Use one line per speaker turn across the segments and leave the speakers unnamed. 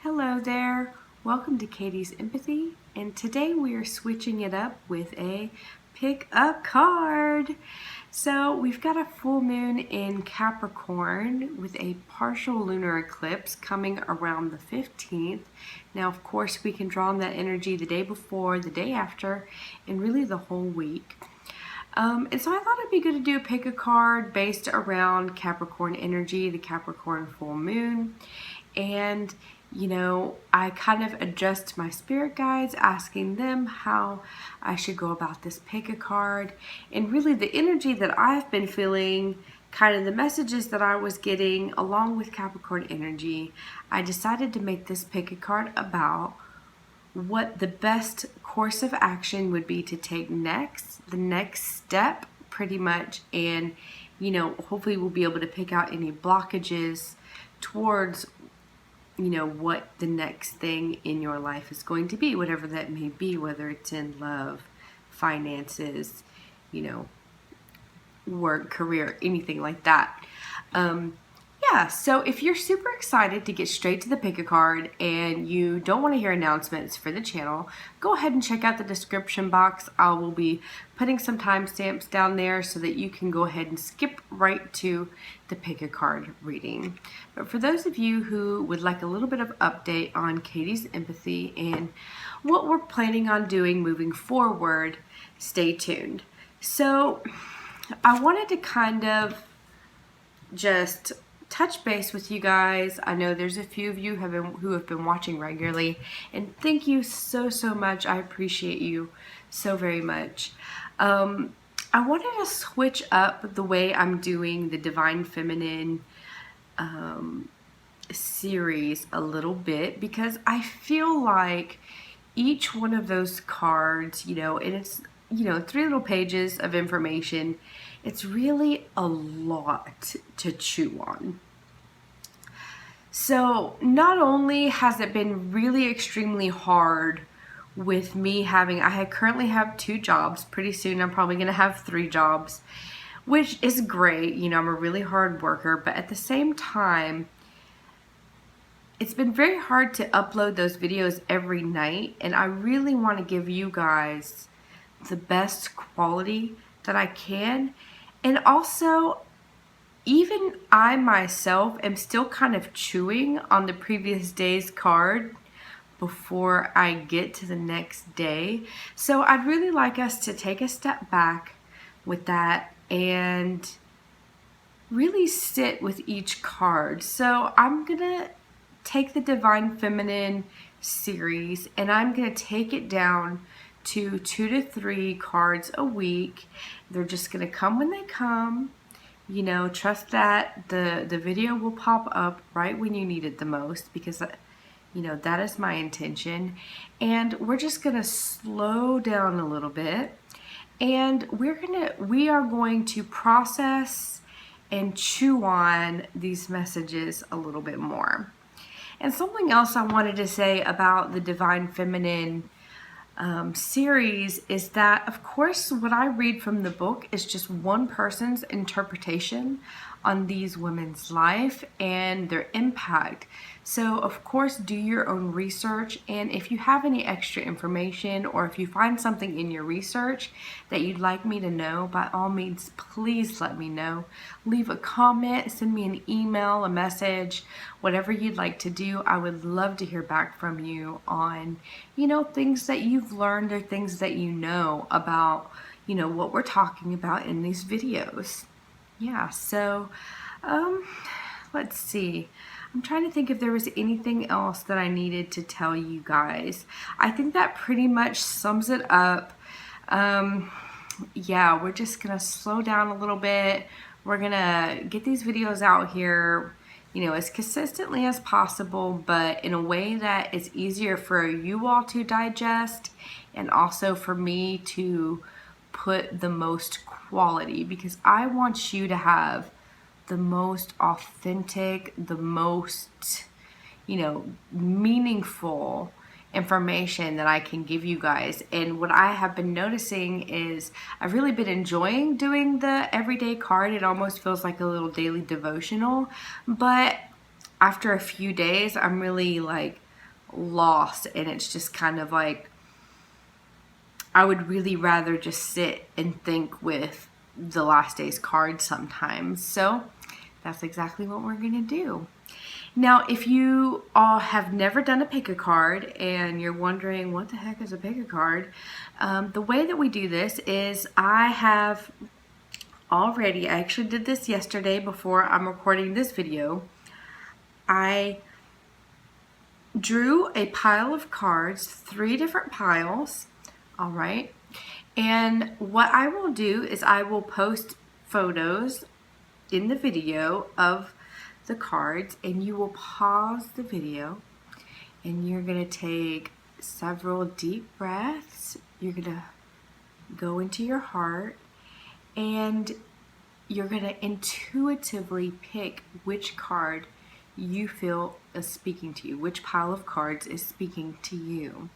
Hello there, welcome to Katie's Empathy, and today we are switching it up with a pick a card. So we've got a full moon in Capricorn with a partial lunar eclipse coming around the 15th. Now of course we can draw on that energy the day before, the day after, and really the whole week. And so I thought it'd be good to do a pick a card based around Capricorn energy, the Capricorn full moon. And I kind of adjust my spirit guides, asking them how I should go about this pick a card. And really the energy that I've been feeling, kind of the messages that I was getting along with Capricorn energy, I decided to make this pick a card about what the best course of action would be to take next, the next step pretty much, and hopefully we'll be able to pick out any blockages towards what the next thing in your life is going to be, whatever that may be, whether it's in love, finances, work, career, anything like that. So if you're super excited to get straight to the pick a card and you don't want to hear announcements for the channel, go ahead and check out the description box. I will be putting some timestamps down there so that you can go ahead and skip right to the pick a card reading. But for those of you who would like a little bit of update on Katie's Empathy and what we're planning on doing moving forward, stay tuned. So I wanted to kind of just touch base with you guys. I know there's a few of you who have been watching regularly, and thank you so much. I appreciate you so very much. I wanted to switch up the way I'm doing the Divine Feminine series a little bit, because I feel like each one of those cards, and it's 3 little pages of information. It's really a lot to chew on. So not only has it been really extremely hard with me I currently have 2 jobs. Pretty soon I'm probably going to have 3 jobs, which is great. I'm a really hard worker, but at the same time, it's been very hard to upload those videos every night, and I really want to give you guys the best quality that I can. And also, even I myself am still kind of chewing on the previous day's card before I get to the next day. So I'd really like us to take a step back with that and really sit with each card. So I'm gonna take the Divine Feminine series and I'm gonna take it down to 2 to 3 cards a week. They're just gonna come when they come. Trust that the video will pop up right when you need it the most, because that is my intention. And we're just gonna slow down a little bit, and we are going to process and chew on these messages a little bit more. And something else I wanted to say about the Divine Feminine series is that, of course, what I read from the book is just one person's interpretation on these women's life and their impact. So of course, do your own research, and if you have any extra information or if you find something in your research that you'd like me to know, by all means, please let me know. Leave a comment, send me an email, a message, whatever you'd like to do. I would love to hear back from you on, things that you've learned or things that you know about, what we're talking about in these videos. Yeah, so let's see. I'm trying to think if there was anything else that I needed to tell you guys. I think that pretty much sums it up. Yeah, we're just gonna slow down a little bit. We're gonna get these videos out here, as consistently as possible, but in a way that is easier for you all to digest, and also for me to put the most quality, because I want you to have the most authentic, the most, meaningful information that I can give you guys. And what I have been noticing is I've really been enjoying doing the everyday card. It almost feels like a little daily devotional, but after a few days, I'm really like, lost, and it's just kind of like I would really rather just sit and think with the last day's cards sometimes. So that's exactly what we're gonna do. Now, if you all have never done a pick a card and you're wondering what the heck is a pick a card, the way that we do this is I actually did this yesterday before I'm recording this video. I drew a pile of cards, 3 different piles, all right? And what I will do is I will post photos in the video of the cards, and you will pause the video and you're going to take several deep breaths. You're going to go into your heart and you're going to intuitively pick which card you feel is speaking to you, which pile of cards is speaking to you.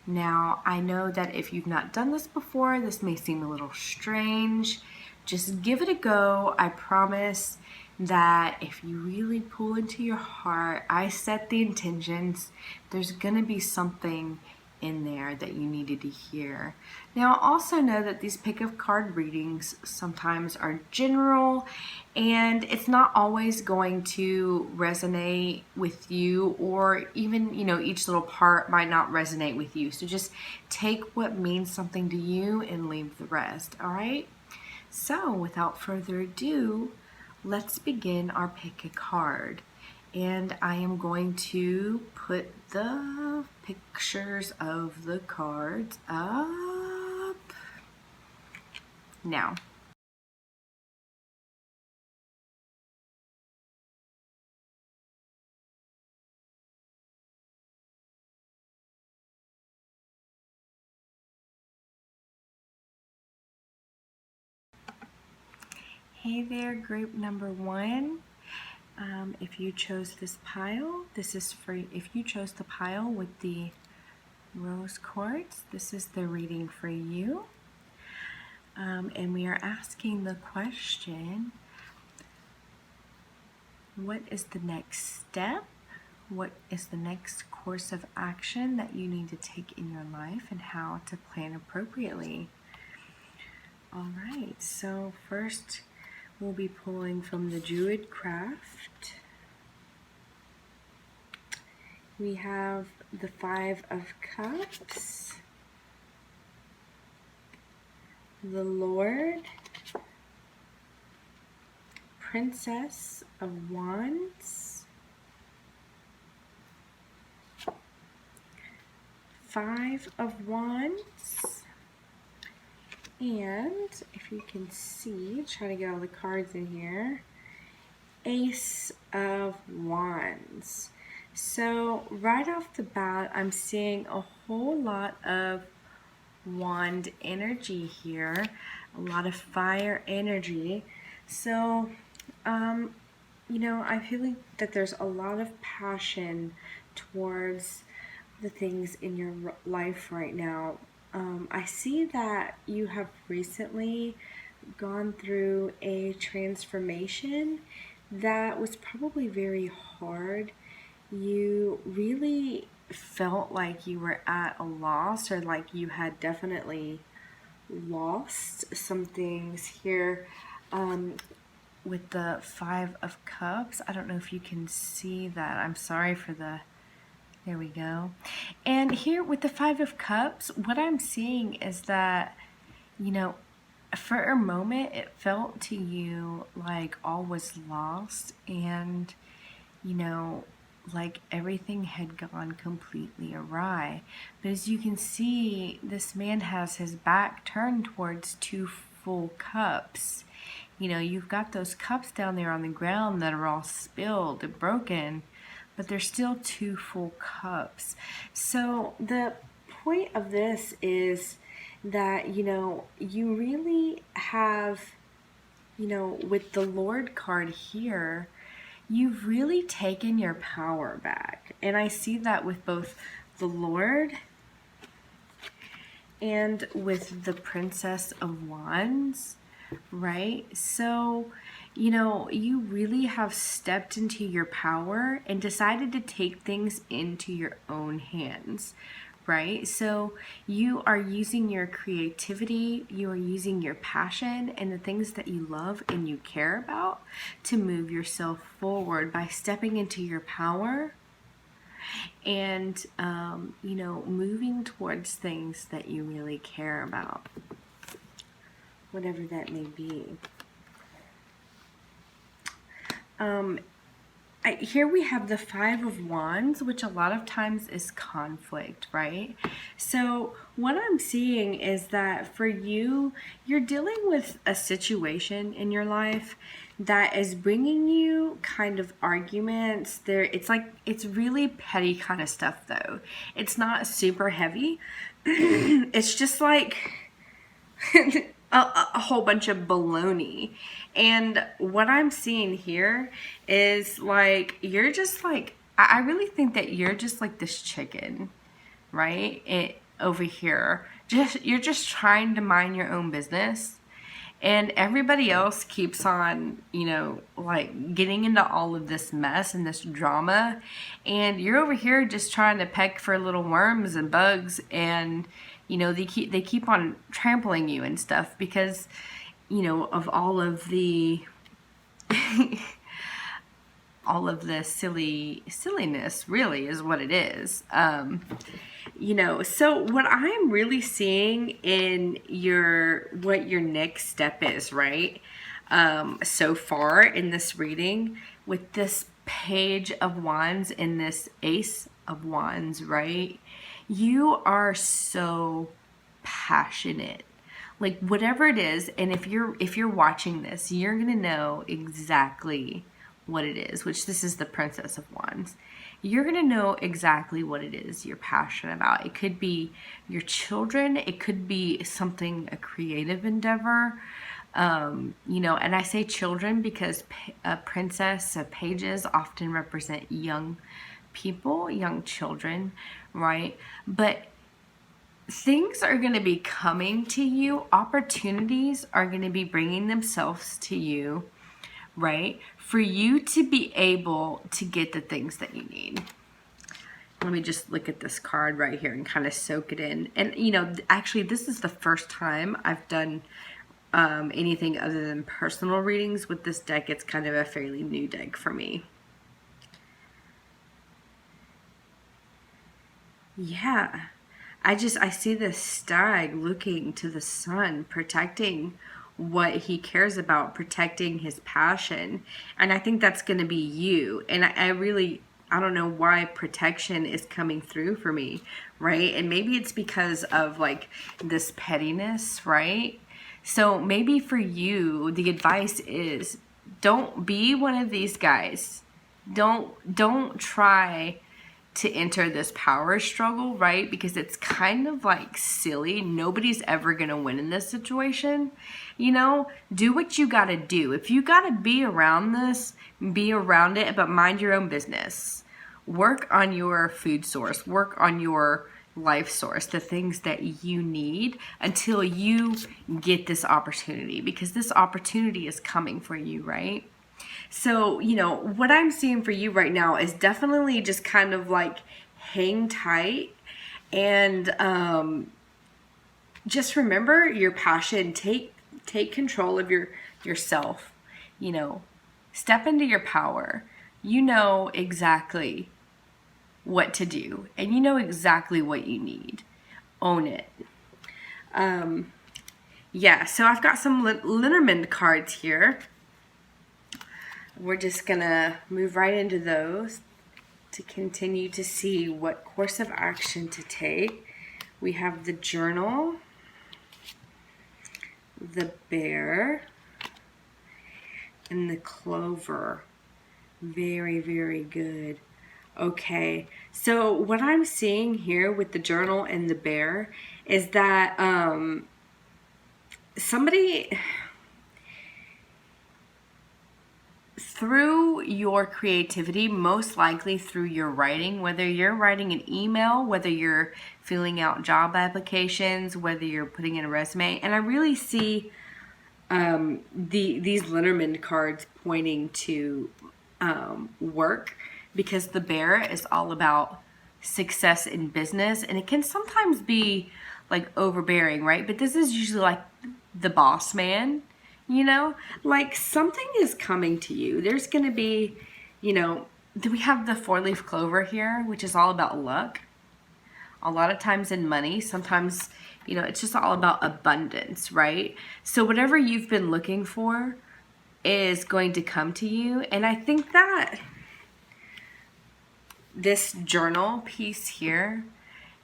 Now, I know that if you've not done this before, this may seem a little strange. Just give it a go. I promise that if you really pull into your heart, I set the intentions, there's gonna be something in there that you needed to hear. Now, also know that these pick of card readings sometimes are general, and it's not always going to resonate with you, or even, each little part might not resonate with you. So just take what means something to you and leave the rest, all right? So without further ado, let's begin our pick a card. And I am going to put the pictures of the cards up now. Hey there, group number 1. If you chose this pile, this is for, if you chose the pile with the rose quartz, this is the reading for you. And we are asking the question, what is the next step? What is the next course of action that you need to take in your life, and how to plan appropriately? All right, so first we'll be pulling from the Druid Craft. We have the 5 of Cups, the Lord, Princess of Wands, 5 of Wands, and if you can see, try to get all the cards in here, Ace of Wands. So right off the bat, I'm seeing a whole lot of wand energy here, a lot of fire energy. So, I feel like that there's a lot of passion towards the things in your life right now. I see that you have recently gone through a transformation that was probably very hard. You really felt like you were at a loss, or like you had definitely lost some things here. With the 5 of Cups, I don't know if you can see that. I'm sorry for the... There we go. And here with the 5 of Cups, what I'm seeing is that, for a moment it felt to you like all was lost, and, like everything had gone completely awry. But as you can see, this man has his back turned towards 2 full cups. You've got those cups down there on the ground that are all spilled and broken, but there's still 2 full cups. So the point of this is that, you really have, with the Lord card here, you've really taken your power back. And I see that with both the Lord and with the Princess of Wands, right? So, you know, you really have stepped into your power and decided to take things into your own hands, right? So you are using your creativity, you are using your passion and the things that you love and you care about to move yourself forward by stepping into your power and, you know, moving towards things that you really care about, whatever that may be. Here we have the Five of Wands, which a lot of times is conflict, right? So what I'm seeing is that for you, you're dealing with a situation in your life that is bringing you kind of arguments. It's like, it's really petty kind of stuff though. It's not super heavy. It's just like a whole bunch of baloney. And what I'm seeing here is like, you're just like, I really think that you're just like this chicken, right? Over here, you're just trying to mind your own business. And everybody else keeps on, you know, like getting into all of this mess and this drama. And you're over here just trying to peck for little worms and bugs. And, you know, they keep on trampling you and stuff because, you know, of all of the all of the silliness really is what it is. You know, so what I'm really seeing in what your next step is, right? So far in this reading with this Page of Wands and this Ace of Wands, right? You are so passionate. Like whatever it is, and if you're watching this, you're going to know exactly what it is, which this is the Princess of Wands. You're going to know exactly what it is you're passionate about. It could be your children. It could be something, a creative endeavor. You know, and I say children because a princess, pages often represent young people, young children, right? But things are going to be coming to you. Opportunities are going to be bringing themselves to you, right? For you to be able to get the things that you need. Let me just look at this card right here and kind of soak it in. And, you know, actually, this is the first time I've done anything other than personal readings with this deck. It's kind of a fairly new deck for me. Yeah. I see this stag looking to the sun, protecting what he cares about, protecting his passion. And I think that's going to be you. And I don't know why protection is coming through for me, right? And maybe it's because of like this pettiness, right? So maybe for you, the advice is don't be one of these guys. Don't try to enter this power struggle, right? Because it's kind of like silly. Nobody's ever going to win in this situation. You know, do what you got to do. If you got to be around this, be around it, but mind your own business. Work on your food source. Work on your life source, the things that you need until you get this opportunity, because this opportunity is coming for you, right? So, you know, what I'm seeing for you right now is definitely just kind of like hang tight and just remember your passion. Take control of yourself, you know, step into your power. You know exactly what to do and you know exactly what you need. Own it. Yeah, so I've got some Lenormand cards here. We're just gonna move right into those to continue to see what course of action to take. We have the Journal, the Bear, and the Clover. Very, very good. Okay, so what I'm seeing here with the Journal and the Bear is that somebody, through your creativity, most likely through your writing, whether you're writing an email, whether you're filling out job applications, whether you're putting in a resume, and I really see these Lenormand cards pointing to work, because the bear is all about success in business, and it can sometimes be like overbearing, right? But this is usually like the boss man, you know, like something is coming to you. There's going to be, you know, we have the 4-leaf clover here, which is all about luck. A lot of times in money, sometimes, you know, it's just all about abundance, right? So whatever you've been looking for is going to come to you. And I think that this journal piece here,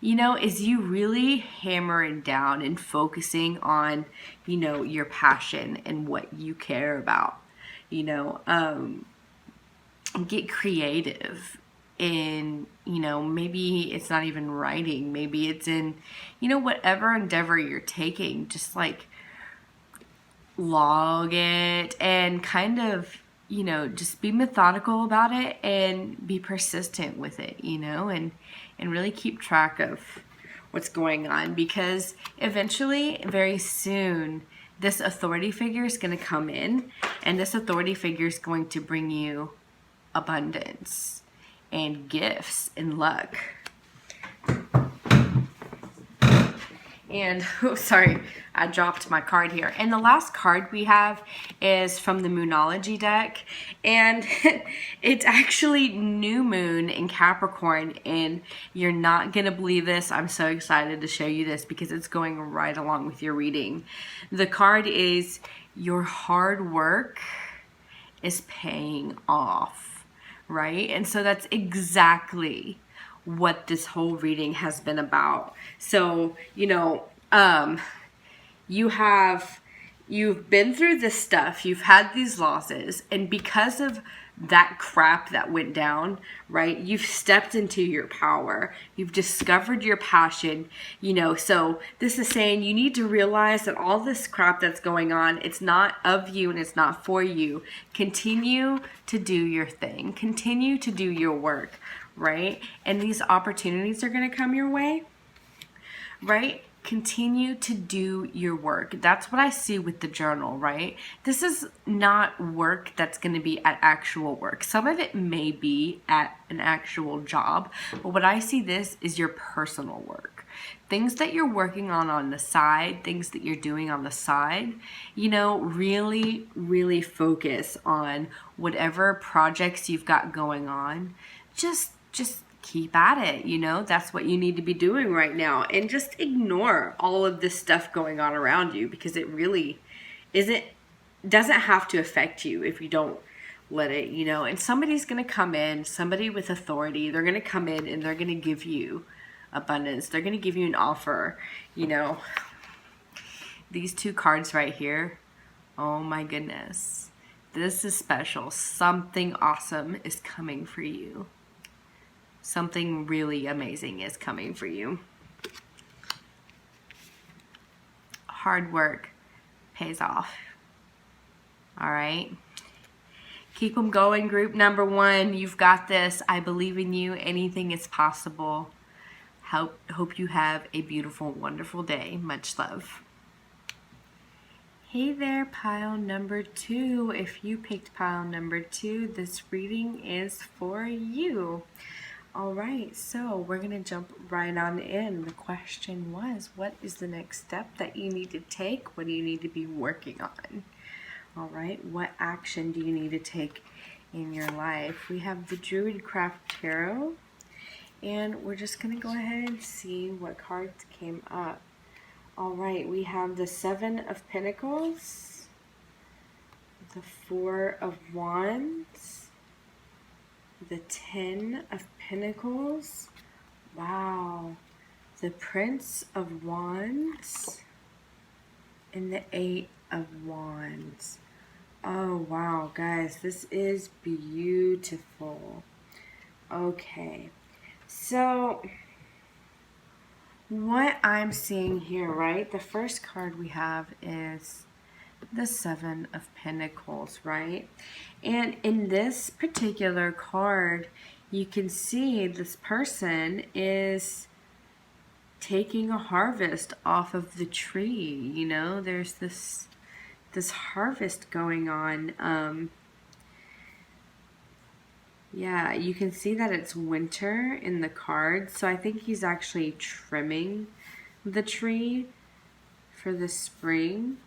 you know, is you really hammering down and focusing on, you know, your passion and what you care about, you know, get creative in, you know, maybe it's not even writing, maybe it's in, you know, whatever endeavor you're taking, just like log it and kind of, you know, just be methodical about it and be persistent with it, you know, and really keep track of what's going on, because eventually, very soon, this authority figure is going to come in, and this authority figure is going to bring you abundance and gifts and luck. And, oh, sorry, I dropped my card here. And the last card we have is from the Moonology deck. And it's actually new moon in Capricorn. And you're not going to believe this. I'm so excited to show you this because it's going right along with your reading. The card is your hard work is paying off, right? And so that's exactly what this whole reading has been about. So, you know, you've been through this stuff, you've had these losses, and because of that crap that went down, right, you've stepped into your power, you've discovered your passion, you know. So this is saying you need to realize that all this crap that's going on, it's not of you and it's not for you. Continue to do your thing, continue to do your work, right? And these opportunities are going to come your way, right? Continue to do your work. That's what I see with the journal, right? This is not work that's going to be at actual work. Some of it may be at an actual job, but what I see this is your personal work. Things that you're working on the side, things that you're doing on the side, you know, really, really focus on whatever projects you've got going on. Just keep at it, you know. That's what you need to be doing right now, and just ignore all of this stuff going on around you, because it really doesn't have to affect you if you don't let it, you know. And somebody's going to come in, somebody with authority, they're going to come in and they're going to give you abundance, they're going to give you an offer, you know. These two cards right here, oh my goodness, this is special. Something awesome is coming for you. Something really amazing is coming for you. Hard work pays off. All right. Keep them going, group number 1. You've got this. I believe in you. Anything is possible. Hope you have a beautiful, wonderful day. Much love. Hey there, pile number 2. If you picked pile number 2, this reading is for you. All right, so we're going to jump right on in. The question was, what is the next step that you need to take? What do you need to be working on? All right, what action do you need to take in your life? We have the Druidcraft Tarot, and we're just going to go ahead and see what cards came up. All right, we have the 7 of Pentacles, the 4 of Wands, the 10 of Pentacles, wow, the Prince of Wands, and the 8 of Wands. Oh wow, guys, this is beautiful. Okay, so what I'm seeing here, right, the first card we have is the 7 of Pentacles, right? And in this particular card, you can see this person is taking a harvest off of the tree. You know, there's this this harvest going on. Yeah, you can see that it's winter in the card, so I think he's actually trimming the tree for the spring.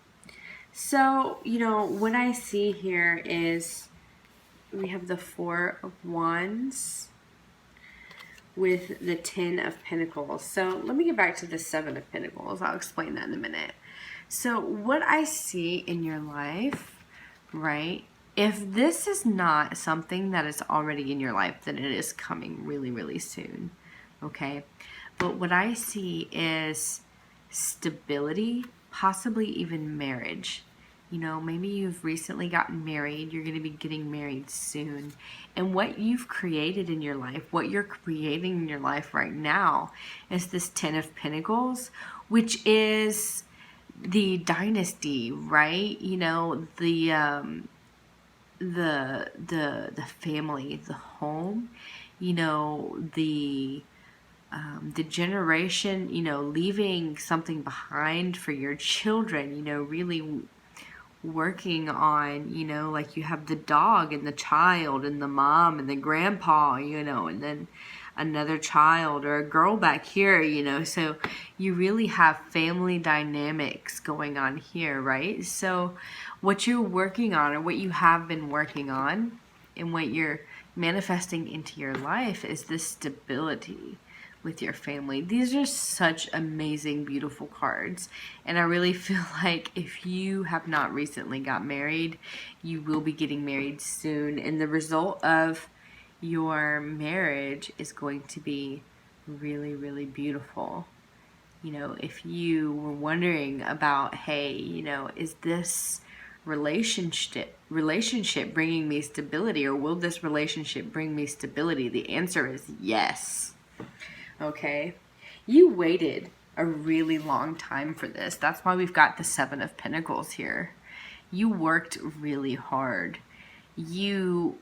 So, you know, what I see here is we have the Four of Wands with the Ten of Pentacles. So let me get back to the Seven of Pentacles. I'll explain that in a minute. So what I see in your life, right? If this is not something that is already in your life, then it is coming really, really soon. Okay? But what I see is stability, possibly even marriage. You know, maybe you've recently gotten married. You're going to be getting married soon. And what you've created in your life, what you're creating in your life right now is this Ten of Pentacles, which is the dynasty, right? You know, the family, the home, you know, the generation, you know, leaving something behind for your children, you know, really working on, you know, like you have the dog and the child and the mom and the grandpa, you know, and then another child or a girl back here, you know, so you really have family dynamics going on here, right? So what you're working on, or what you have been working on, and what you're manifesting into your life is this stability with your family. These are such amazing, beautiful cards. And I really feel like if you have not recently got married, you will be getting married soon. And the result of your marriage is going to be really, really beautiful. You know, if you were wondering about, hey, you know, is this relationship bringing me stability, or will this relationship bring me stability? The answer is yes. Okay, you waited a really long time for this. That's why we've got the Seven of Pentacles here. You worked really hard. You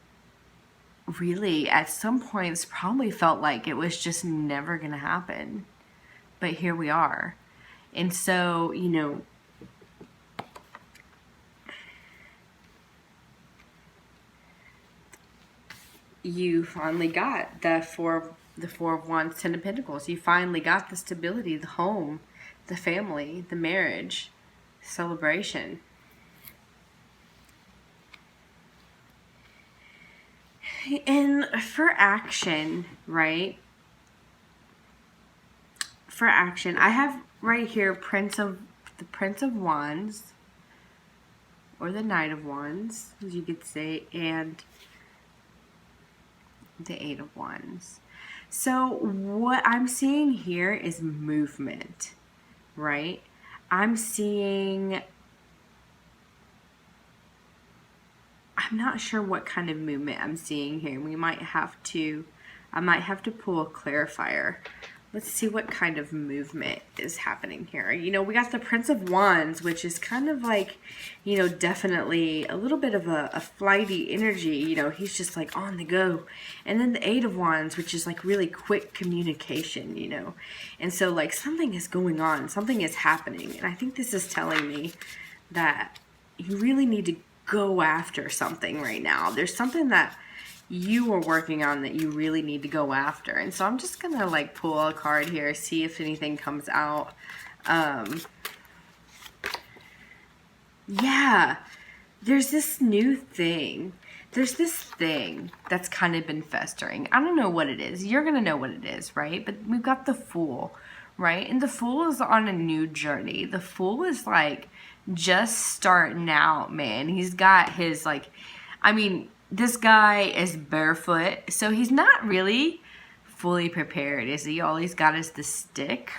really, at some points, probably felt like it was just never going to happen. But here we are. And so, you know, you finally got the Four of Wands, Ten of Pentacles. You finally got the stability, the home, the family, the marriage, celebration. And for action, right? For action, I have right here the Prince of Wands, or the Knight of Wands, as you could say, and the Eight of Wands. So what I'm seeing here is movement, right? I'm not sure what kind of movement I'm seeing here. I might have to pull a clarifier. Let's see what kind of movement is happening here. You know, we got the Prince of Wands, which is kind of like, you know, definitely a little bit of a flighty energy. You know, he's just like on the go. And then the Eight of Wands, which is like really quick communication, you know. And so like something is going on, something is happening. And I think this is telling me that you really need to go after something right now. There's something that you are working on that you really need to go after. And so I'm just gonna like pull a card here, see if anything comes out. Yeah, there's this new thing. There's this thing that's kind of been festering. I don't know what it is. You're gonna know what it is, right? But we've got the Fool, right? And the Fool is on a new journey. The Fool is like just starting out, man. He's got his like, I mean, this guy is barefoot, so he's not really fully prepared, is he? All he's got is the stick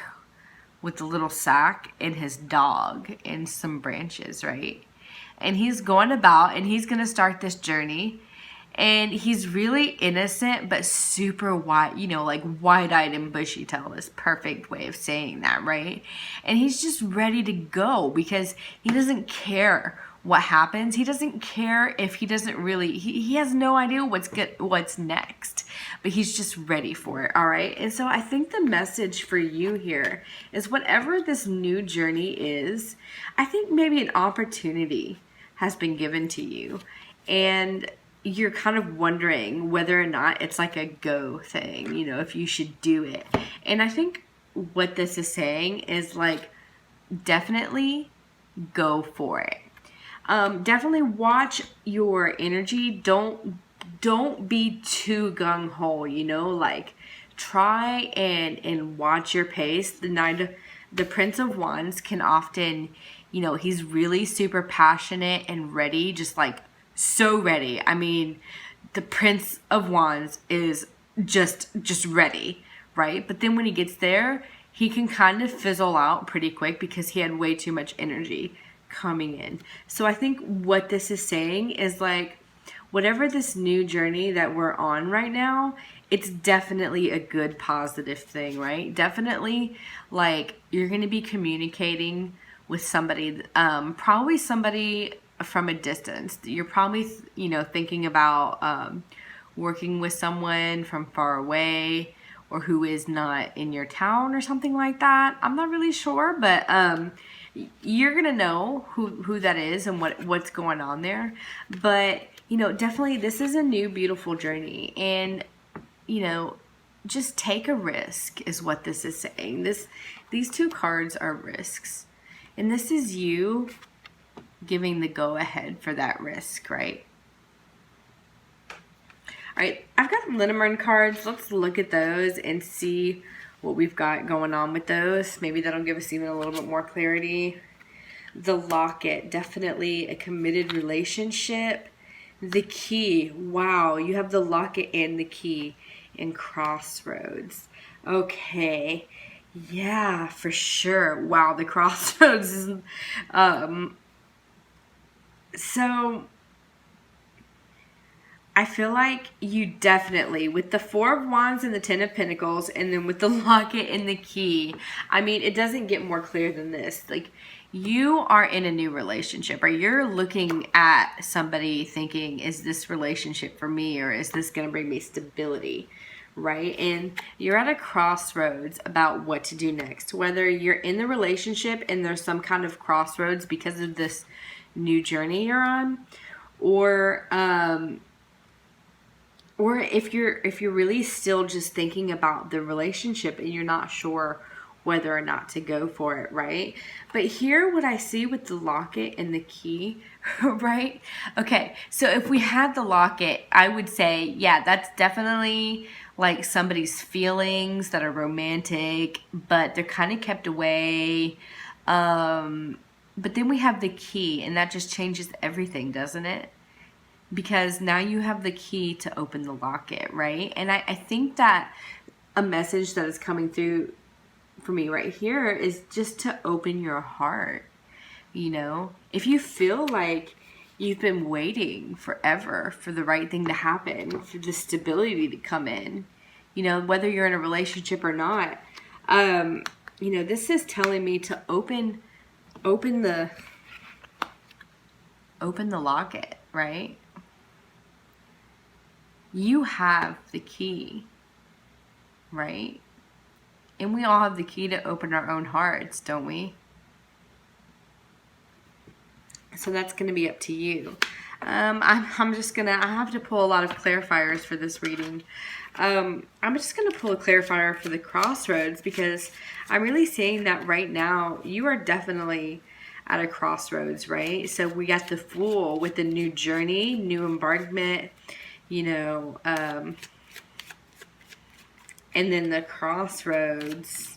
with the little sack and his dog and some branches, right? And he's going about and he's going to start this journey. And he's really innocent, but super wide, you know, like wide-eyed and bushy-tailed is perfect way of saying that, right? And he's just ready to go because he doesn't care what happens. He doesn't care if he doesn't really, he has no idea what's next, but he's just ready for it. All right. And so I think the message for you here is whatever this new journey is, I think maybe an opportunity has been given to you, and you're kind of wondering whether or not it's like a go thing, you know, if you should do it. And I think what this is saying is like, definitely go for it. Definitely watch your energy. Don't be too gung-ho, you know, like try and watch your pace. The Prince of Wands can often, you know, he's really super passionate and ready, just like so ready. I mean, the Prince of Wands is just ready, right? But then when he gets there, he can kind of fizzle out pretty quick because he had way too much energy coming in. So I think what this is saying is like, whatever this new journey that we're on right now, it's definitely a good positive thing, right? Definitely, like, you're going to be communicating with somebody, probably somebody from a distance. You're probably, you know, thinking about working with someone from far away, or who is not in your town or something like that. I'm not really sure, but you're gonna know who that is and what's going on there. But you know, definitely this is a new beautiful journey, and you know, just take a risk is what this is saying. These two cards are risks, and this is you giving the go ahead for that risk, right? All right, I've got Lenormand cards. Let's look at those and see what we've got going on with those. Maybe that'll give us even a little bit more clarity. The Locket, definitely a committed relationship. The Key, wow, you have the Locket and the Key in Crossroads. Okay, yeah, for sure. Wow, the Crossroads is, so I feel like you definitely, with the Four of Wands and the Ten of Pentacles, and then with the Locket and the Key, I mean, it doesn't get more clear than this. Like, you are in a new relationship, or you're looking at somebody thinking, is this relationship for me, or is this going to bring me stability, right? And you're at a crossroads about what to do next. Whether you're in the relationship and there's some kind of crossroads because of this new journey you're on, or if you're really still just thinking about the relationship and you're not sure whether or not to go for it, right? But here, what I see with the Locket and the Key, right? Okay, so if we had the Locket, I would say, yeah, that's definitely like somebody's feelings that are romantic, but they're kind of kept away. But then we have the Key, and that just changes everything, doesn't it? Because now you have the key to open the locket, right? And I think that a message that is coming through for me right here is just to open your heart. You know, if you feel like you've been waiting forever for the right thing to happen, for the stability to come in, you know, whether you're in a relationship or not, you know, this is telling me to open the locket, right? You have the key, right? And we all have the key to open our own hearts, don't we? So that's going to be up to you. I'm just going to, I have to pull a lot of clarifiers for this reading. I'm just going to pull a clarifier for the Crossroads, because I'm really seeing that right now you are definitely at a crossroads, right? So we got the Fool with the new journey, new embarkment, you know, and then the Crossroads.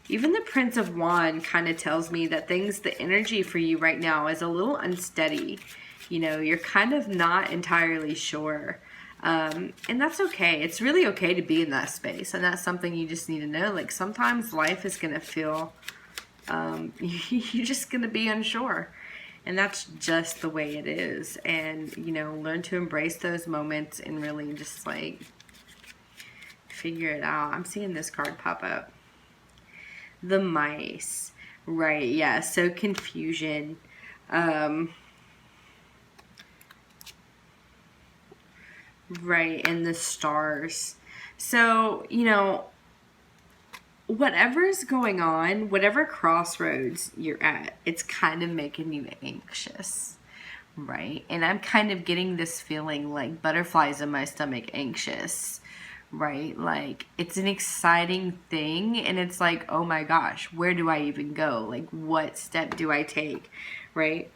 Even the Prince of Wands kind of tells me that the energy for you right now is a little unsteady. You know, you're kind of not entirely sure. And that's okay. It's really okay to be in that space. And that's something you just need to know. Like, sometimes life is going to feel, you're just going to be unsure. And that's just the way it is. And, you know, learn to embrace those moments and really just, like, figure it out. I'm seeing this card pop up. The Mice. Right, yeah. So confusion. right, and the stars. So, you know, whatever's going on, whatever crossroads you're at, it's kind of making you anxious, right? And I'm kind of getting this feeling like butterflies in my stomach, anxious, right? Like it's an exciting thing, and it's like, oh my gosh, where do I even go? Like, what step do I take, right?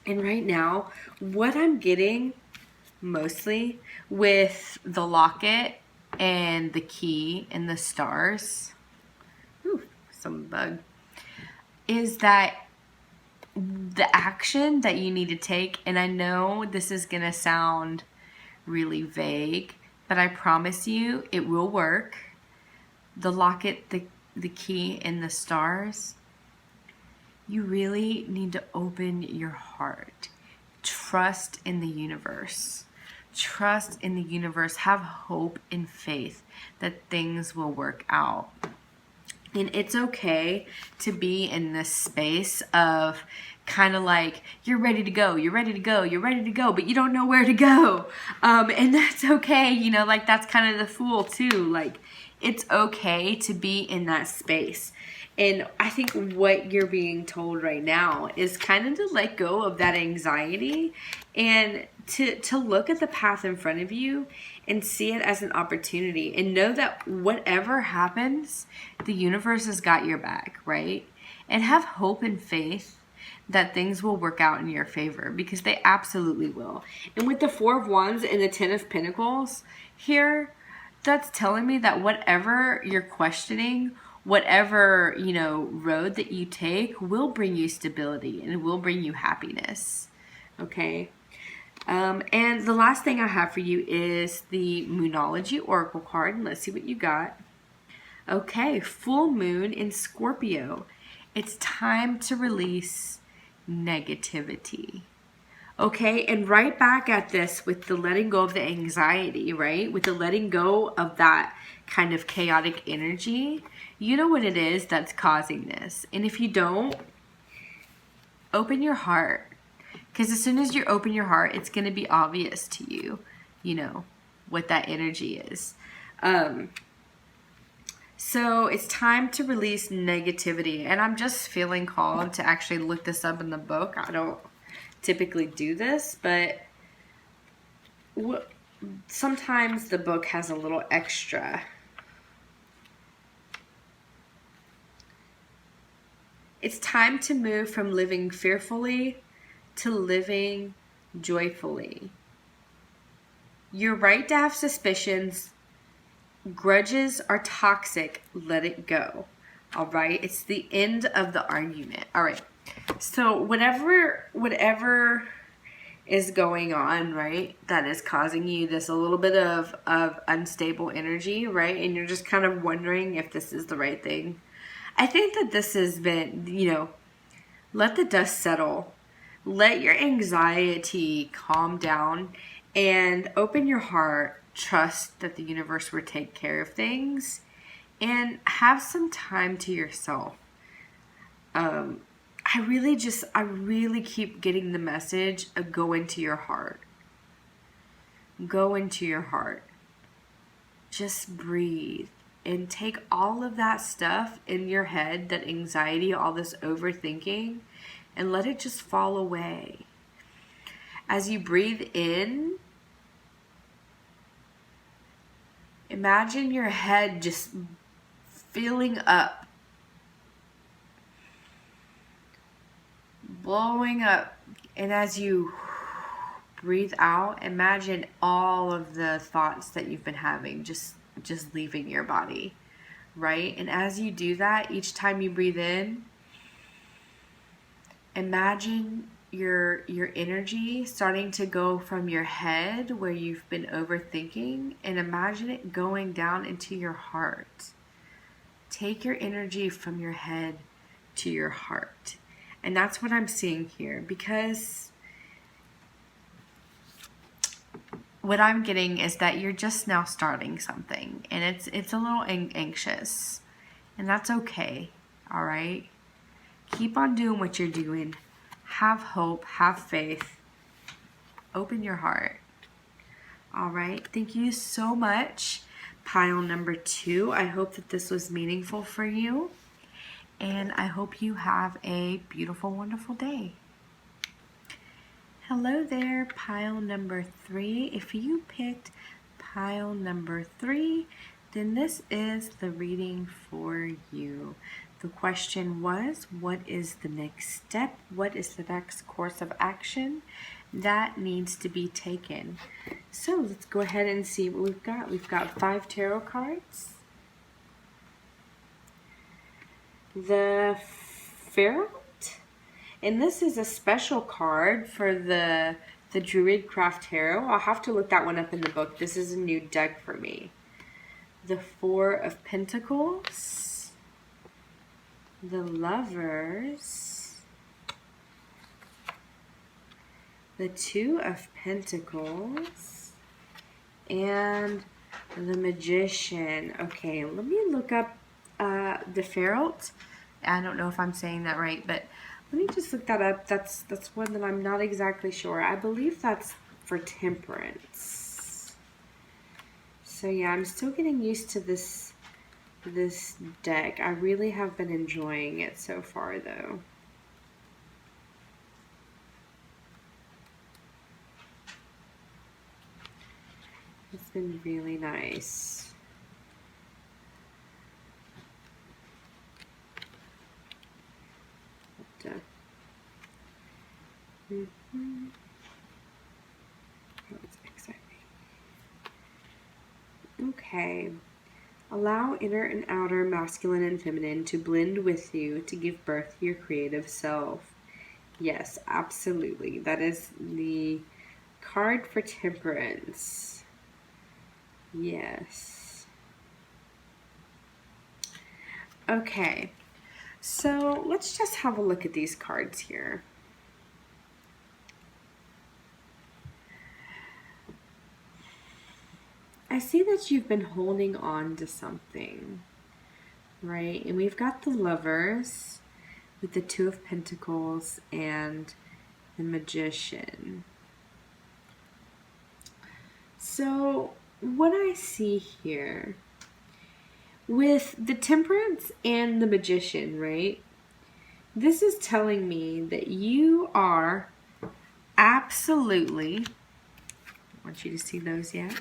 And right now, what I'm getting mostly with the locket and the key and the stars, some bug, is that the action that you need to take, and I know this is going to sound really vague, but I promise you it will work. The locket, the key, and the stars, you really need to open your heart. Trust in the universe. Trust in the universe. Have hope and faith that things will work out. And it's okay to be in this space of kind of like, you're ready to go, you're ready to go, you're ready to go, but you don't know where to go. And that's okay, you know, like that's kind of the Fool too. Like, it's okay to be in that space. And I think what you're being told right now is kind of to let go of that anxiety and to look at the path in front of you and see it as an opportunity, and know that whatever happens, the universe has got your back, right? And have hope and faith that things will work out in your favor, because they absolutely will. And with the Four of Wands and the Ten of Pentacles here, that's telling me that whatever you're questioning, whatever, you know, road that you take will bring you stability and will bring you happiness. Okay? And the last thing I have for you is the Moonology Oracle card. And let's see what you got. Okay, full moon in Scorpio. It's time to release negativity. Okay, and right back at this with the letting go of the anxiety, right? With the letting go of that kind of chaotic energy. You know what it is that's causing this. And if you don't, open your heart. Because as soon as you open your heart, it's going to be obvious to you, you know, what that energy is. So it's time to release negativity. And I'm just feeling called to actually look this up in the book. I don't typically do this, but sometimes the book has a little extra. It's time to move from living fearfully to living joyfully. You're right to have suspicions. Grudges are toxic. Let it go. All right? It's the end of the argument. All right. So whatever is going on, right, that is causing you this a little bit of unstable energy, right? And you're just kind of wondering if this is the right thing. I think that this has been, you know, let the dust settle. Let your anxiety calm down and open your heart. Trust that the universe will take care of things, and have some time to yourself. I really keep getting the message of go into your heart. Go into your heart. Just breathe and take all of that stuff in your head, that anxiety, all this overthinking, and let it just fall away. As you breathe in, imagine your head just filling up, blowing up. And as you breathe out, imagine all of the thoughts that you've been having just leaving your body, right? And as you do that, each time you breathe in, imagine your energy starting to go from your head where you've been overthinking, and imagine it going down into your heart. Take your energy from your head to your heart. And that's what I'm seeing here, because what I'm getting is that you're just now starting something, and it's a little anxious, and that's okay. All right? Keep on doing what you're doing. Have hope, have faith. Open your heart. All right, thank you so much, pile number 2. I hope that this was meaningful for you, and I hope you have a beautiful, wonderful day. Hello there, pile number 3. If you picked pile number 3, then this is the reading for you. The question was, what is the next step? What is the next course of action that needs to be taken? So let's go ahead and see what we've got. We've got 5 tarot cards. The Pharaoh. And this is a special card for the Druidcraft Tarot. I'll have to look that one up in the book. This is a new deck for me. The 4 of Pentacles. The Lovers. The 2 of Pentacles. And the Magician. Okay, let me look up the Pharaoh. I don't know if I'm saying that right, but let me just look that up. That's one that I'm not exactly sure. I believe that's for temperance. So yeah, I'm still getting used to this deck. I really have been enjoying it so far though. It's been really nice. That's exciting. Okay. Allow inner and outer masculine and feminine to blend with you to give birth to your creative self. Yes, absolutely. That is the card for temperance. Yes. Okay. So let's just have a look at these cards here. I see that you've been holding on to something, right? And we've got the Lovers with the 2 of Pentacles and the Magician. So what I see here with the Temperance and the Magician, right? This is telling me that you are absolutely, I want you to see those yet?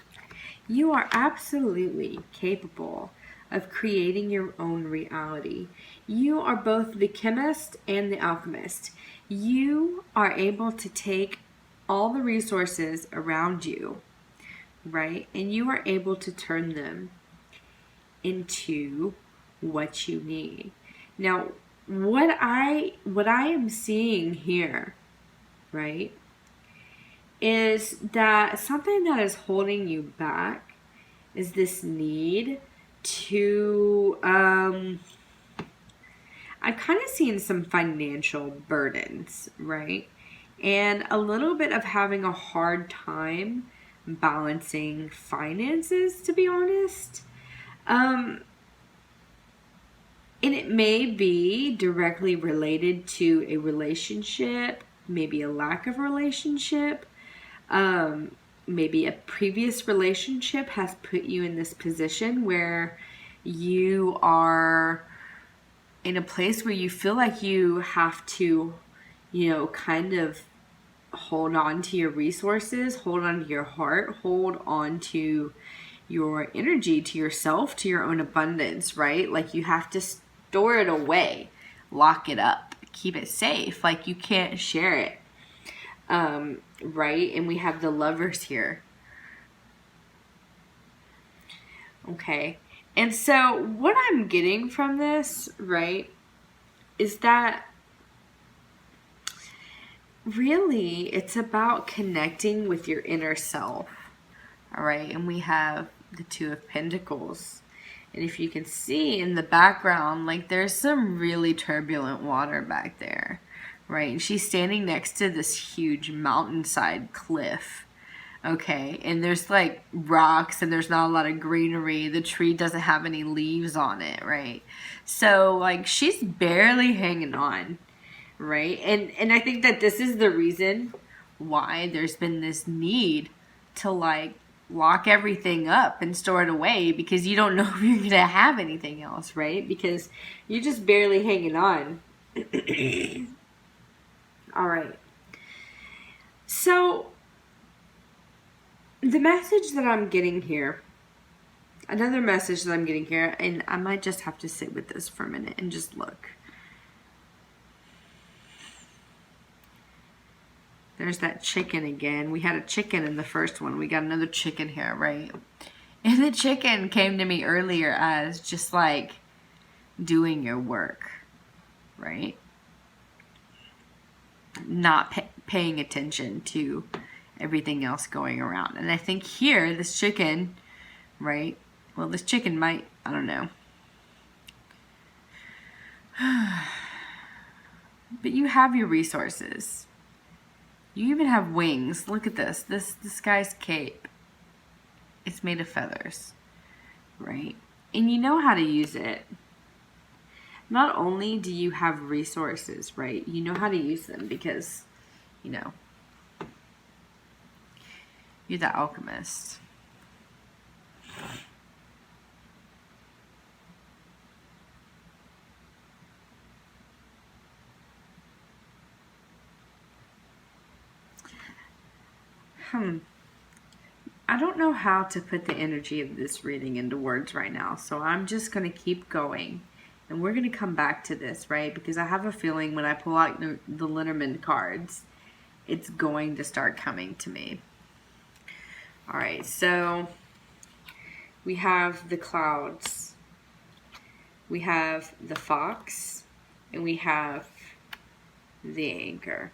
You are absolutely capable of creating your own reality. You are both the chemist and the alchemist. You are able to take all the resources around you, right? And you are able to turn them into what you need. Now, what I am seeing here, right, is that something that is holding you back is this need to, I'm kind of seeing some financial burdens, right? And a little bit of having a hard time balancing finances, to be honest. And it may be directly related to a relationship, maybe a lack of relationship. Maybe a previous relationship has put you in this position where you are in a place where you feel like you have to, kind of hold on to your resources, hold on to your heart, hold on to your energy, to yourself, to your own abundance, right? Like you have to store it away, lock it up, keep it safe. Like you can't share it. Right? And we have the Lovers here. Okay. And so what I'm getting from this, right, is that really it's about connecting with your inner self. All right. And we have the 2 of Pentacles. And if you can see in the background, like there's some really turbulent water back there. Right, and she's standing next to this huge mountainside cliff, okay, and there's like rocks and there's not a lot of greenery. The tree doesn't have any leaves on it, right? So like she's barely hanging on, right? And I think that this is the reason why there's been this need to like lock everything up and store it away because you don't know if you're going to have anything else, right? Because you're just barely hanging on. All right. So, the message that I'm getting here, another message that I'm getting here, and I might just have to sit with this for a minute and just look. There's that chicken again. We had a chicken in the first one. We got another chicken here, right? And the chicken came to me earlier as just like doing your work, right? Not paying attention to everything else going around. And I think here, this chicken, right? Well, this chicken might, I don't know. But you have your resources. You even have wings. Look at this. This guy's cape. It's made of feathers, right? And you know how to use it. Not only do you have resources, right? You know how to use them because, you know, you're the alchemist. I don't know how to put the energy of this reading into words right now, so I'm just going to keep going. And we're going to come back to this, right? Because I have a feeling when I pull out the Lenormand cards, it's going to start coming to me. All right, so we have the clouds. We have the fox. And we have the anchor.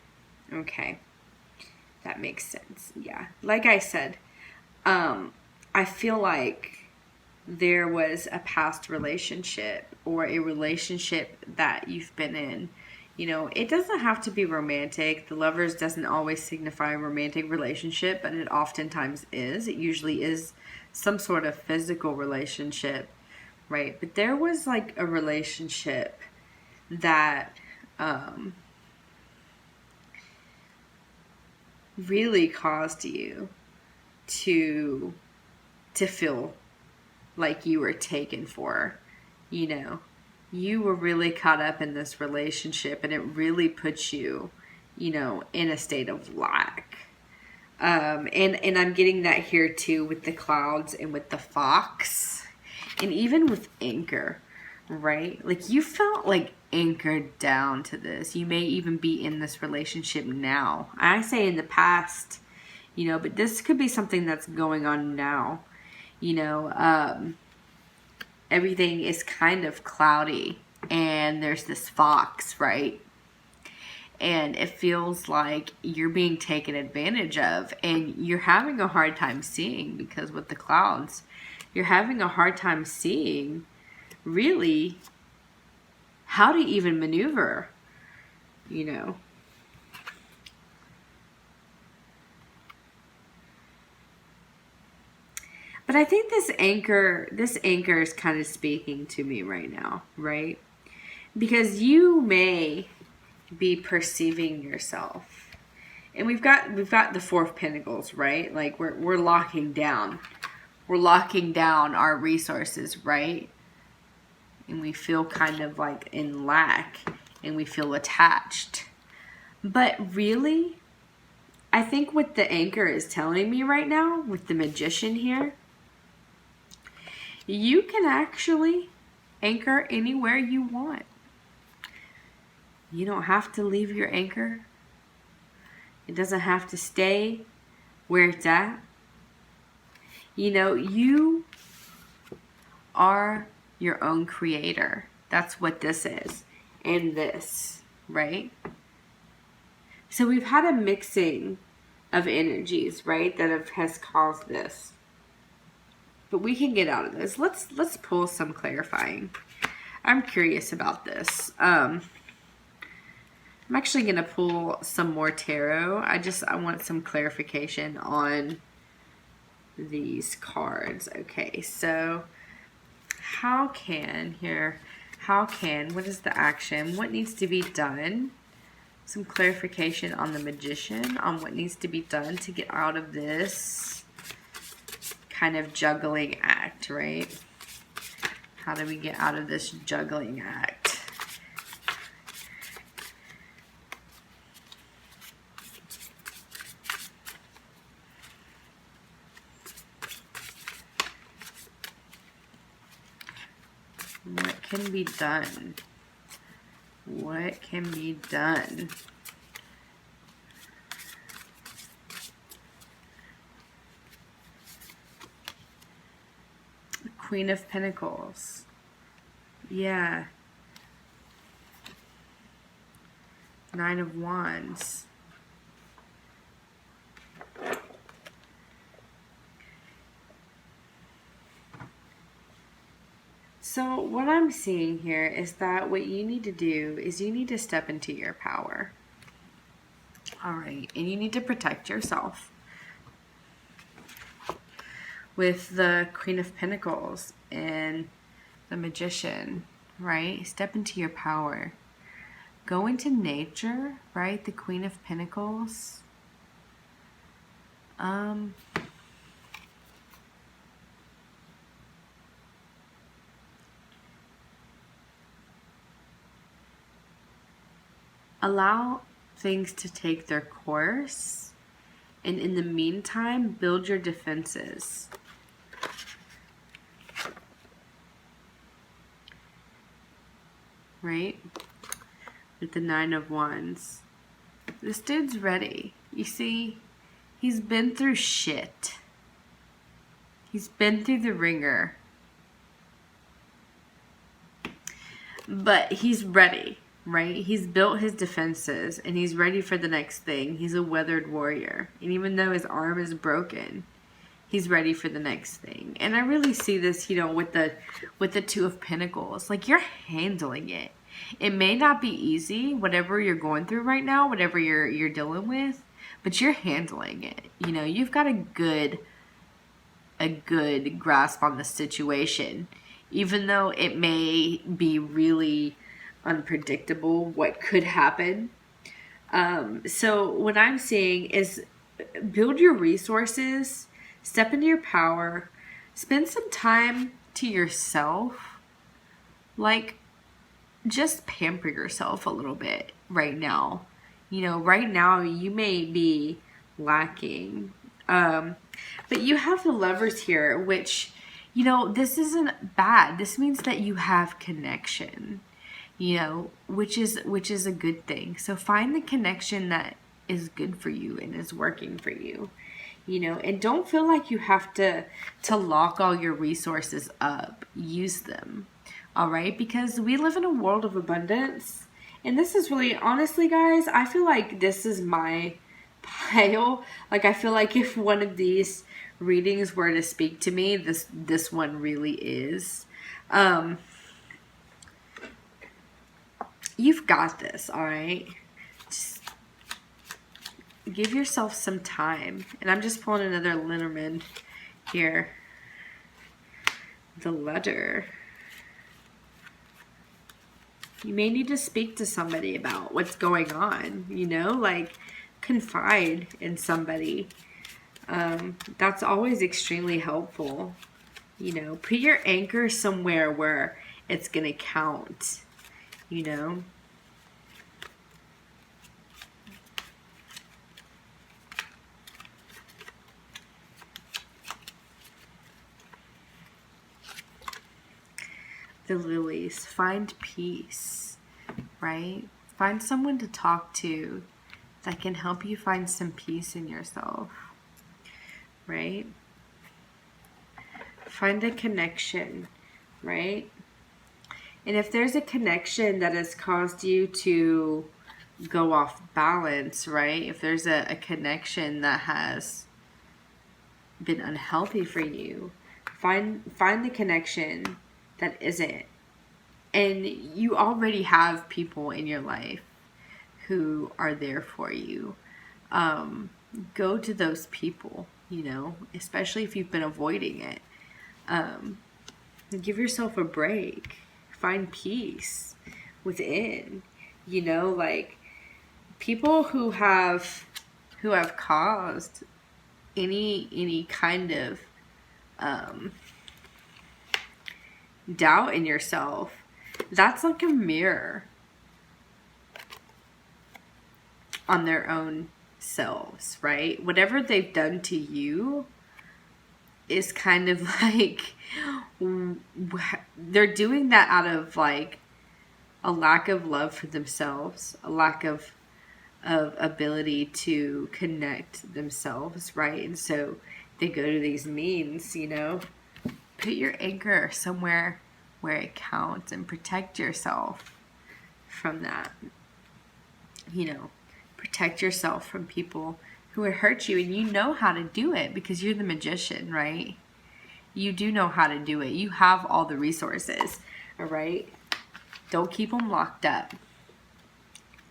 Okay. That makes sense. Yeah. Like I said, I feel like there was a past relationship or a relationship that you've been in. You know, it doesn't have to be romantic. The Lovers doesn't always signify a romantic relationship, but it oftentimes is. It usually is some sort of physical relationship, right? But there was like a relationship that really caused you to feel like you were taken for. You know, you were really caught up in this relationship and it really puts you, you know, in a state of lack. And I'm getting that here too with the clouds and with the fox and even with anchor, right? Like you felt like anchored down to this. You may even be in this relationship now. I say in the past, you know, but this could be something that's going on now. You know, everything is kind of cloudy and there's this fox, right? And it feels like you're being taken advantage of and you're having a hard time seeing, because with the clouds, you're having a hard time seeing really how to even maneuver, you know. But I think this anchor is kind of speaking to me right now, right? Because you may be perceiving yourself. And we've got the Four of Pentacles, right? Like we're locking down. We're locking down our resources, right? And we feel kind of like in lack and we feel attached. But really, I think what the anchor is telling me right now with the Magician here, you can actually anchor anywhere you want. You don't have to leave your anchor. It doesn't have to stay where it's at. You know, you are your own creator. That's what this is. And this, right? So we've had a mixing of energies, right? That has caused this. But we can get out of this. Let's pull some clarifying. I'm curious about this. I'm actually going to pull some more tarot. I want some clarification on these cards. Okay, so what is the action? What needs to be done? Some clarification on the Magician, on what needs to be done to get out of this. kind of juggling act, right? How do we get out of this juggling act? What can be done? What can be done? Queen of Pentacles. Yeah. Nine of Wands. So what I'm seeing here is that what you need to do is you need to step into your power. All right. And you need to protect yourself. With the Queen of Pentacles and the Magician, right? Step into your power. Go into nature, right? The Queen of Pentacles. Allow things to take their course, and in the meantime, build your defenses. Right? With the Nine of Wands. This dude's ready. You see, he's been through shit. He's been through the ringer. But he's ready, right? He's built his defenses and he's ready for the next thing. He's a weathered warrior. And even though his arm is broken, he's ready for the next thing. And I really see this, you know, with the Two of Pentacles. Like, you're handling it. It may not be easy, whatever you're going through right now, whatever you're dealing with, but you're handling it. You know, you've got a good grasp on the situation, even though it may be really unpredictable what could happen. So what I'm seeing is build your resources, step into your power, spend some time to yourself. Like, just pamper yourself a little bit right now. You know, right now you may be lacking. But you have the Lovers here, which, you know, this isn't bad. This means that you have connection, you know, which is a good thing. So find the connection that is good for you and is working for you, you know, and don't feel like you have to lock all your resources up. Use them. All right, because we live in a world of abundance, and this is really, honestly, guys, I feel like this is my pile. Like, I feel like if one of these readings were to speak to me, this one really is. You've got this, all right? Just give yourself some time. And I'm just pulling another Lenormand here. The Letter. You may need to speak to somebody about what's going on, you know, like confide in somebody. That's always extremely helpful. You know, put your anchor somewhere where it's going to count, you know. The Lilies, find peace, right? Find someone to talk to that can help you find some peace in yourself, right? Find a connection, right? And if there's a connection that has caused you to go off balance, right? If there's a connection that has been unhealthy for you, find the connection that isn't. And you already have people in your life who are there for you. Go to those people, you know, especially if you've been avoiding it. Give yourself a break. Find peace within, you know, like people who have caused any kind of doubt in yourself, that's like a mirror on their own selves, right? Whatever they've done to you is kind of like they're doing that out of like a lack of love for themselves, a lack of ability to connect themselves, right? And so they go to these means, you know. Put your anchor somewhere where it counts and protect yourself from that. You know, protect yourself from people who would hurt you, and you know how to do it because you're the magician, right? You do know how to do it. You have all the resources, all right? Don't keep them locked up,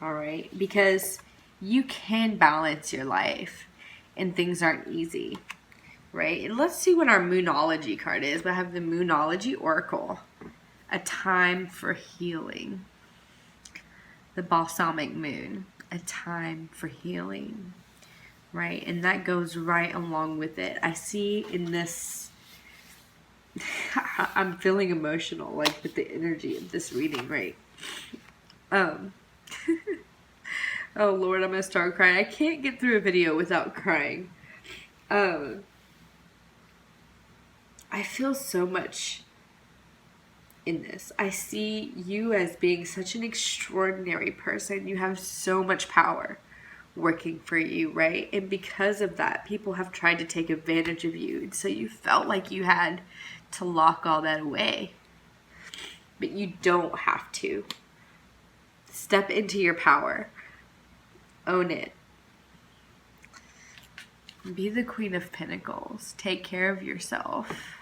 all right? Because you can balance your life, and things aren't easy, right? And let's see what our Moonology card is. We have the Moonology Oracle, a time for healing. The Balsamic Moon, a time for healing, right? And that goes right along with it. I see in this, I'm feeling emotional, like with the energy of this reading, right? Oh Lord, I'm gonna start crying. I can't get through a video without crying. I feel so much in this. I see you as being such an extraordinary person. You have so much power working for you, right? And because of that, people have tried to take advantage of you. And so you felt like you had to lock all that away. But you don't have to. Step into your power. Own it. Be the Queen of Pentacles. Take care of yourself.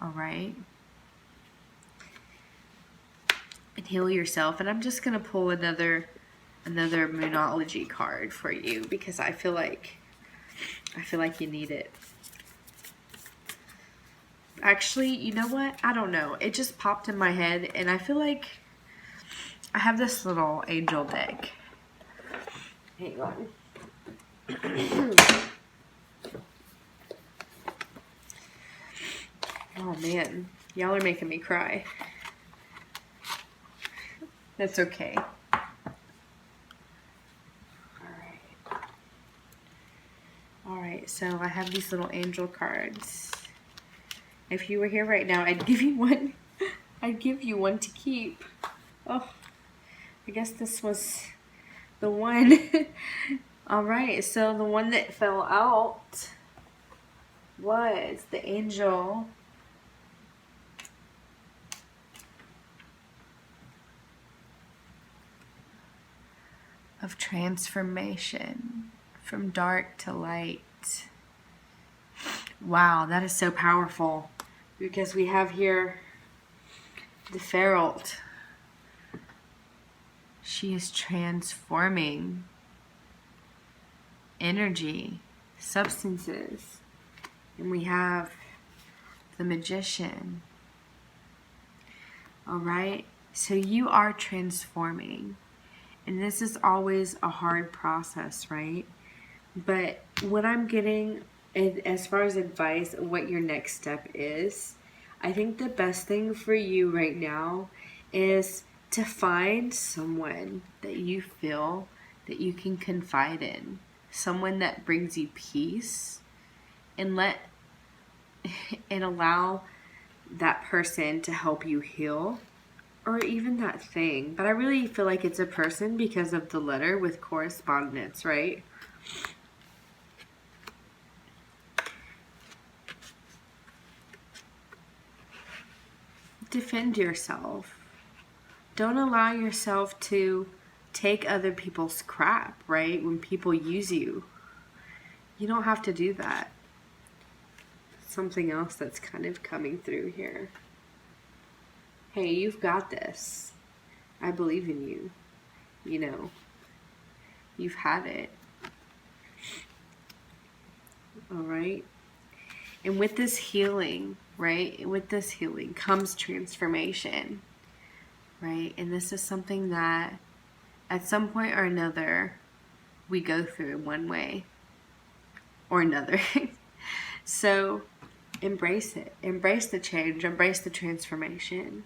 All right? And heal yourself. And I'm just going to pull another Moonology card for you because I feel like you need it. Actually, you know what? I don't know. It just popped in my head and I feel like I have this little angel deck. Hang on. Oh man, y'all are making me cry. That's okay. Alright, so I have these little angel cards. If you were here right now, I'd give you one. I'd give you one to keep. Oh, I guess this was the one. Alright, so the one that fell out was the angel of transformation, from dark to light. Wow, that is so powerful because we have here the Feralt. She is transforming energy, substances. And we have the Magician. All right, so you are transforming. And this is always a hard process, right? But what I'm getting as far as advice and what your next step is, I think the best thing for you right now is to find someone that you feel that you can confide in. Someone that brings you peace and allow that person to help you heal. Or even that thing. But I really feel like it's a person because of the letter with correspondence, right? Defend yourself. Don't allow yourself to take other people's crap, right? When people use you. You don't have to do that. Something else that's kind of coming through here. Hey, you've got this. I believe in you. You know, you've had it. All right. And with this healing, right? With this healing comes transformation, right? And this is something that at some point or another we go through one way or another. So embrace it. Embrace the change. Embrace the transformation.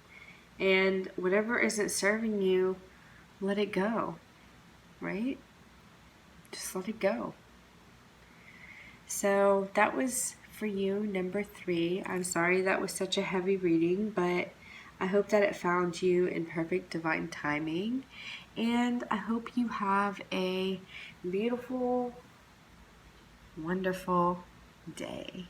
And whatever isn't serving you, let it go, right? Just let it go. So that was for you, number 3. I'm sorry that was such a heavy reading, but I hope that it found you in perfect divine timing. And I hope you have a beautiful, wonderful day.